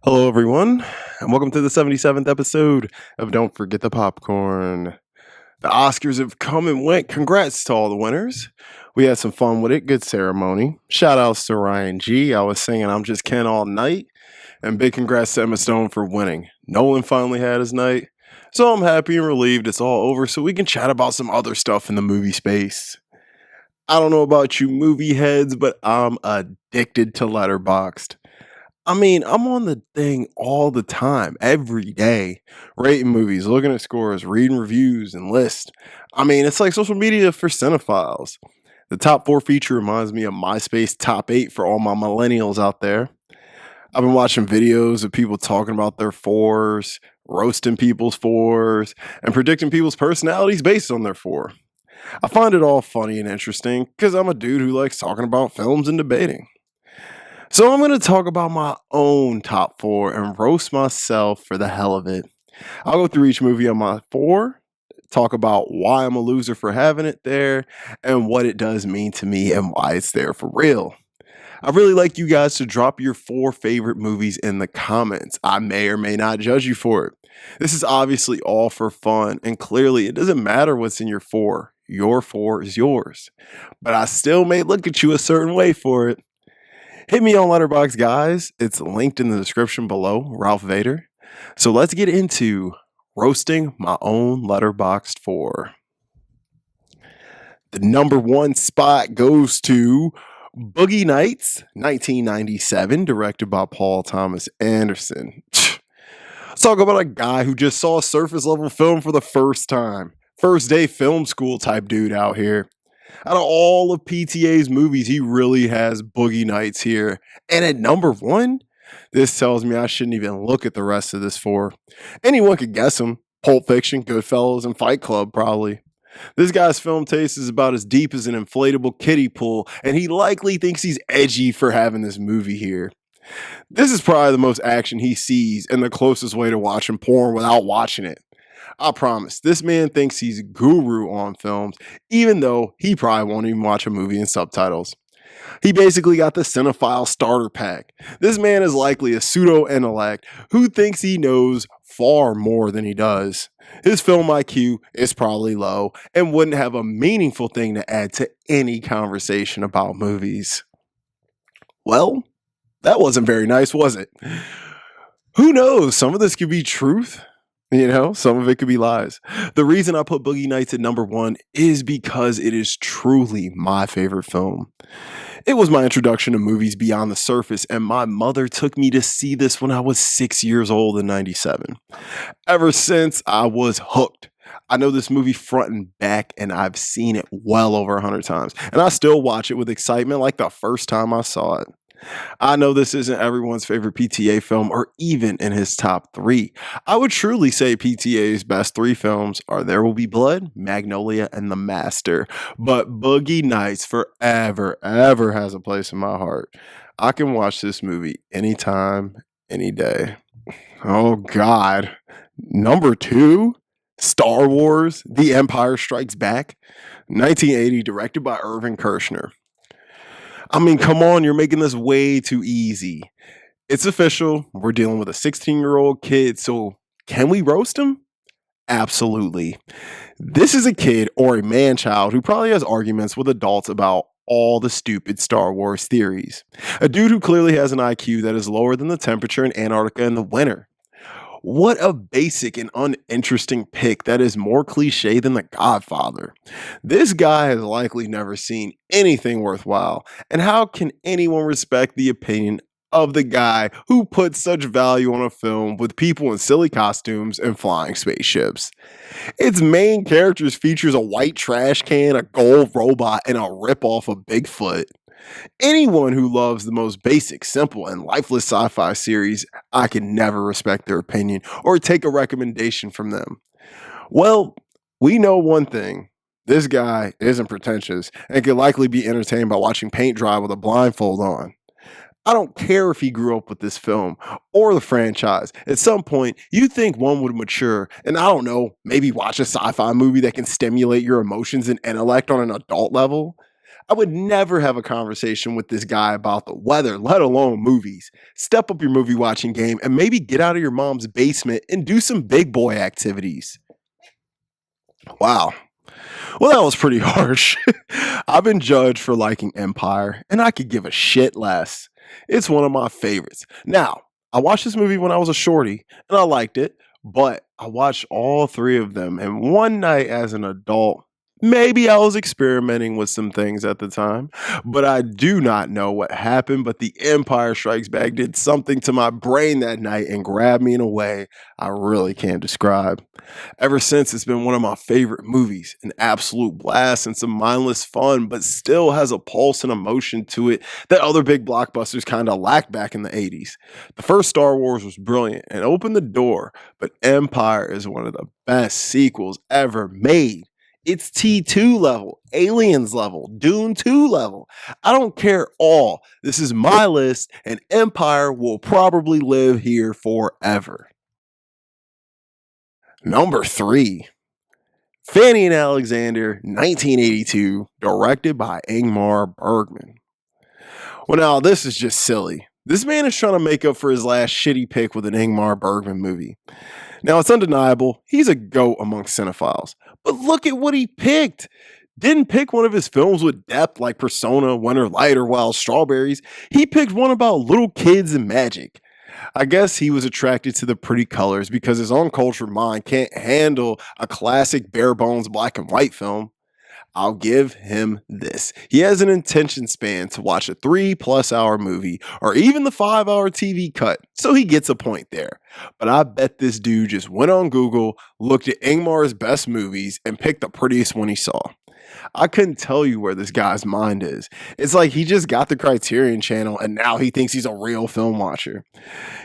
Hello, everyone, and welcome to the 77th episode of Don't Forget the Popcorn. The Oscars have come and went. Congrats to all the winners. We had some fun with it. Good ceremony. Shout outs to Ryan G. I was singing I'm Just Ken all night. And big congrats to Emma Stone for winning. Nolan finally had his night. So I'm happy and relieved it's all over so we can chat about some other stuff in the movie space. I don't know about you movie heads, but I'm addicted to Letterboxd. I'm on the thing all the time, every day, rating movies, looking at scores, reading reviews and lists. It's like social media for cinephiles. The top four feature reminds me of MySpace top eight for all my millennials out there. I've been watching videos of people talking about their fours, roasting people's fours, and predicting people's personalities based on their four. I find it all funny and interesting because I'm a dude who likes talking about films and debating. So I'm going to talk about my own top four and roast myself for the hell of it. I'll go through each movie on my four, talk about why I'm a loser for having it there, and what it does mean to me and why it's there for real. I'd really like you guys to drop your four favorite movies in the comments. I may or may not judge you for it. This is obviously all for fun, and clearly it doesn't matter what's in your four. Your four is yours. But I still may look at you a certain way for it. Hit me on Letterboxd, guys. It's linked in the description below, Ralph Vader. So let's get into roasting my own Letterboxd 4. The number one spot goes to Boogie Nights, 1997, directed by Paul Thomas Anderson. Let's talk about a guy who just saw surface level film for the first time. First day film school type dude out here. Out of all of PTA's movies, he really has Boogie Nights here. And at number one, this tells me I shouldn't even look at the rest of this four. Anyone could guess him. Pulp Fiction, Goodfellas, and Fight Club, probably. This guy's film taste is about as deep as an inflatable kiddie pool, and he likely thinks he's edgy for having this movie here. This is probably the most action he sees and the closest way to watching porn without watching it. I promise, this man thinks he's guru on films, even though he probably won't even watch a movie in subtitles. He basically got the cinephile starter pack. This man is likely a pseudo-intellect who thinks he knows far more than he does. His film IQ is probably low and wouldn't have a meaningful thing to add to any conversation about movies. Well, that wasn't very nice, was it? Who knows? Some of this could be truth. Some of it could be lies. The reason I put Boogie Nights at number one is because it is truly my favorite film. It was my introduction to movies beyond the surface, and my mother took me to see this when I was 6 years old in 97. Ever since, I was hooked. I know this movie front and back, and I've seen it well over 100 times. And I still watch it with excitement like the first time I saw it. I know this isn't everyone's favorite PTA film or even in his top three. I would truly say PTA's best three films are There Will Be Blood, Magnolia, and The Master. But Boogie Nights forever, ever has a place in my heart. I can watch this movie anytime, any day. Oh, God. Number two, Star Wars, The Empire Strikes Back, 1980, directed by Irvin Kershner. Come on, you're making this way too easy. It's official. We're dealing with a 16-year-old kid, so can we roast him? Absolutely. This is a kid or a man-child who probably has arguments with adults about all the stupid Star Wars theories. A dude who clearly has an IQ that is lower than the temperature in Antarctica in the winter. What a basic and uninteresting pick that is more cliche than The Godfather. This guy has likely never seen anything worthwhile, and how can anyone respect the opinion of the guy who put such value on a film with people in silly costumes and flying spaceships? Its main characters features a white trash can, a gold robot, and a ripoff of Bigfoot. Anyone who loves the most basic, simple, and lifeless sci-fi series, I can never respect their opinion or take a recommendation from them. Well, we know one thing. This guy isn't pretentious and could likely be entertained by watching paint dry with a blindfold on. I don't care if he grew up with this film or the franchise. At some point, you think one would mature and I don't know, maybe watch a sci-fi movie that can stimulate your emotions and intellect on an adult level. I would never have a conversation with this guy about the weather, let alone movies. Step up your movie watching game and maybe get out of your mom's basement and do some big boy activities. Wow. Well, that was pretty harsh. I've been judged for liking Empire, and I could give a shit less. It's one of my favorites. Now, I watched this movie when I was a shorty, and I liked it, but I watched all three of them in one night as an adult. Maybe I was experimenting with some things at the time, but I do not know what happened. But The Empire Strikes Back did something to my brain that night and grabbed me in a way I really can't describe. Ever since, it's been one of my favorite movies, an absolute blast and some mindless fun, but still has a pulse and emotion to it that other big blockbusters kind of lacked back in the 80s. The first Star Wars was brilliant and opened the door, but Empire is one of the best sequels ever made. It's T2 level, Aliens level, Dune 2 level. I don't care all. This is my list, and Empire will probably live here forever. Number 3, Fanny and Alexander, 1982, directed by Ingmar Bergman. Well, now this is just silly. This man is trying to make up for his last shitty pick with an Ingmar Bergman movie. Now, it's undeniable, he's a goat amongst cinephiles. But look at what he picked. Didn't pick one of his films with depth like Persona, Winter Light, or Wild Strawberries. He picked one about little kids and magic. I guess he was attracted to the pretty colors because his uncultured mind can't handle a classic bare bones black and white film. I'll give him this. He has an attention span to watch a 3+ hour movie or even the 5-hour TV cut, so he gets a point there. But I bet this dude just went on Google, looked at Ingmar's best movies, and picked the prettiest one he saw. I couldn't tell you where this guy's mind is. It's like he just got the Criterion channel and now he thinks he's a real film watcher.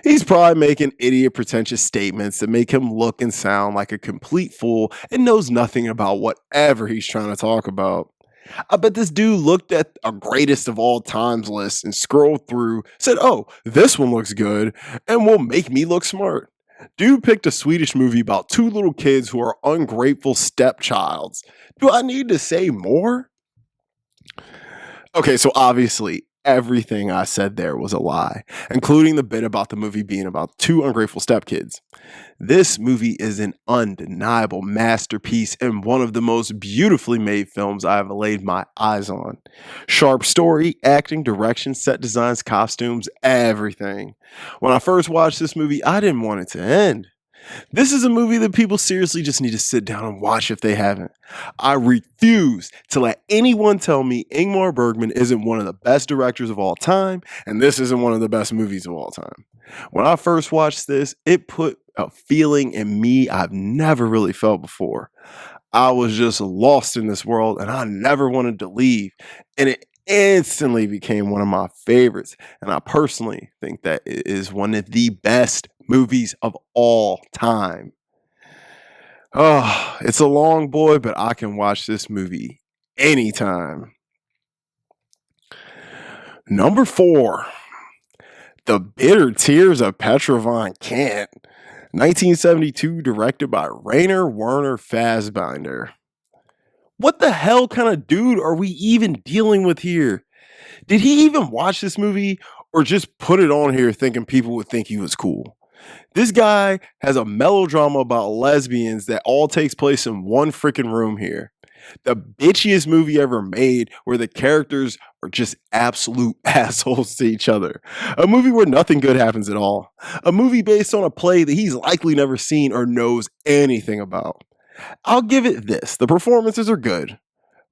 He's probably making idiot pretentious statements that make him look and sound like a complete fool and knows nothing about whatever he's trying to talk about. I bet this dude looked at a greatest of all times list and scrolled through, said, oh, this one looks good and will make me look smart. Dude picked a Swedish movie about two little kids who are ungrateful stepchilds. Do I need to say more? Okay, so obviously everything I said there was a lie, including the bit about the movie being about two ungrateful stepkids. This movie is an undeniable masterpiece and one of the most beautifully made films I have laid my eyes on. Sharp story, acting, direction, set designs, costumes, everything. When I first watched this movie, I didn't want it to end. This is a movie that people seriously just need to sit down and watch if they haven't. I refuse to let anyone tell me Ingmar Bergman isn't one of the best directors of all time, and this isn't one of the best movies of all time. When I first watched this, it put a feeling in me I've never really felt before. I was just lost in this world, and I never wanted to leave, and it instantly became one of my favorites, and I personally think that it is one of the best movies of all time. Oh, it's a long boy, but I can watch this movie anytime. Number 4, The Bitter Tears of Petrovine Kant, 1972, directed by Rainer Werner Fassbinder. What the hell kind of dude are we even dealing with here? Did he even watch this movie or just put it on here thinking people would think he was cool? This guy has a melodrama about lesbians that all takes place in one freaking room here. The bitchiest movie ever made where the characters are just absolute assholes to each other. A movie where nothing good happens at all. A movie based on a play that he's likely never seen or knows anything about. I'll give it this. The performances are good.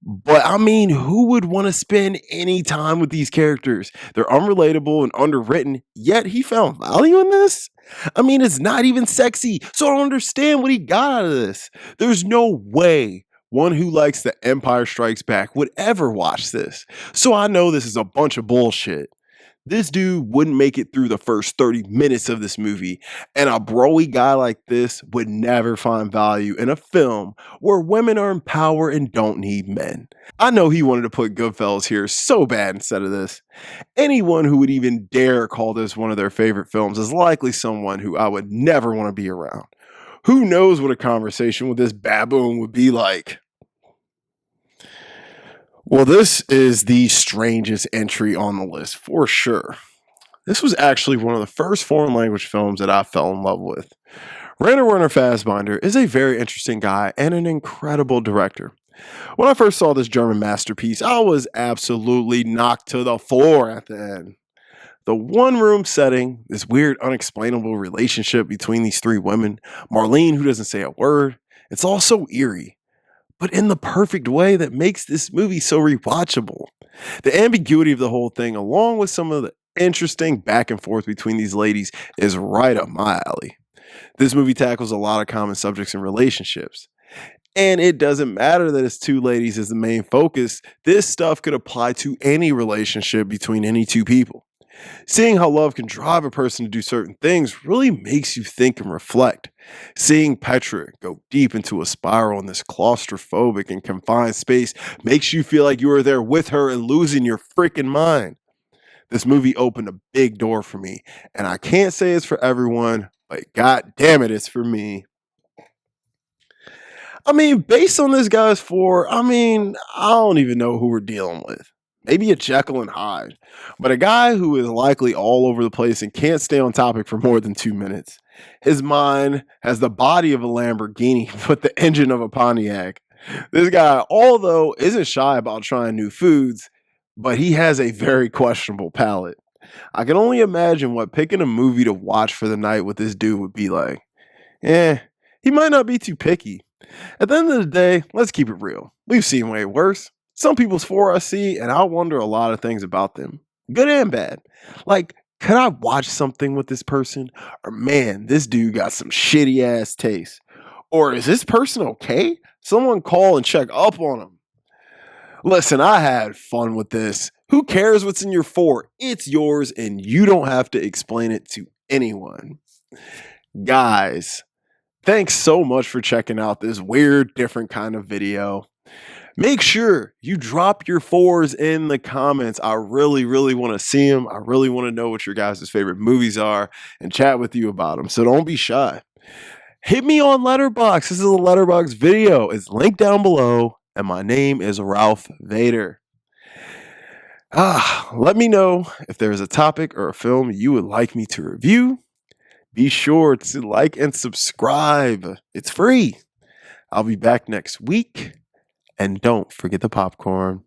But I mean, who would want to spend any time with these characters? They're unrelatable and underwritten, yet he found value in this? I mean, it's not even sexy, so I don't understand what he got out of this. There's no way one who likes The Empire Strikes Back would ever watch this. So I know this is a bunch of bullshit. This dude wouldn't make it through the first 30 minutes of this movie, and a broy guy like this would never find value in a film where women are in power and don't need men. I know he wanted to put Goodfellas here so bad instead of this. Anyone who would even dare call this one of their favorite films is likely someone who I would never want to be around. Who knows what a conversation with this baboon would be like? Well, this is the strangest entry on the list for sure. This was actually one of the first foreign language films that I fell in love with. Rainer Werner Fassbinder is a very interesting guy and an incredible director. When I first saw this German masterpiece, I was absolutely knocked to the floor at the end. The one room setting, this weird, unexplainable relationship between these three women, Marlene, who doesn't say a word, it's all so eerie, but in the perfect way that makes this movie so rewatchable. The ambiguity of the whole thing, along with some of the interesting back and forth between these ladies, is right up my alley. This movie tackles a lot of common subjects in relationships. And it doesn't matter that it's two ladies as the main focus. This stuff could apply to any relationship between any two people. Seeing how love can drive a person to do certain things really makes you think and reflect. Seeing Petra go deep into a spiral in this claustrophobic and confined space makes you feel like you are there with her and losing your freaking mind. This movie opened a big door for me, and I can't say it's for everyone, but god damn it, it's for me. I mean, based on this guy's four, I don't even know who we're dealing with. Maybe a Jekyll and Hyde, but a guy who is likely all over the place and can't stay on topic for more than 2 minutes. His mind has the body of a Lamborghini, but the engine of a Pontiac. This guy, although isn't shy about trying new foods, but he has a very questionable palate. I can only imagine what picking a movie to watch for the night with this dude would be like. Eh, he might not be too picky. At the end of the day, let's keep it real. We've seen way worse. Some people's for us see, and I wonder a lot of things about them, good and bad. Like, could I watch something with this person? Or man, this dude got some shitty ass taste. Or is this person okay? Someone call and check up on him. Listen, I had fun with this. Who cares what's in your four? It's yours, and you don't have to explain it to anyone. Guys, thanks so much for checking out this weird, different kind of video. Make sure you drop your fours in the comments. I really, really want to see them. I really want to know what your guys' favorite movies are and chat with you about them. So don't be shy. Hit me on Letterboxd. This is a Letterboxd video. It's linked down below. And my name is Ralph Vader. Let me know if there's a topic or a film you would like me to review. Be sure to like and subscribe. It's free. I'll be back next week. And don't forget the popcorn.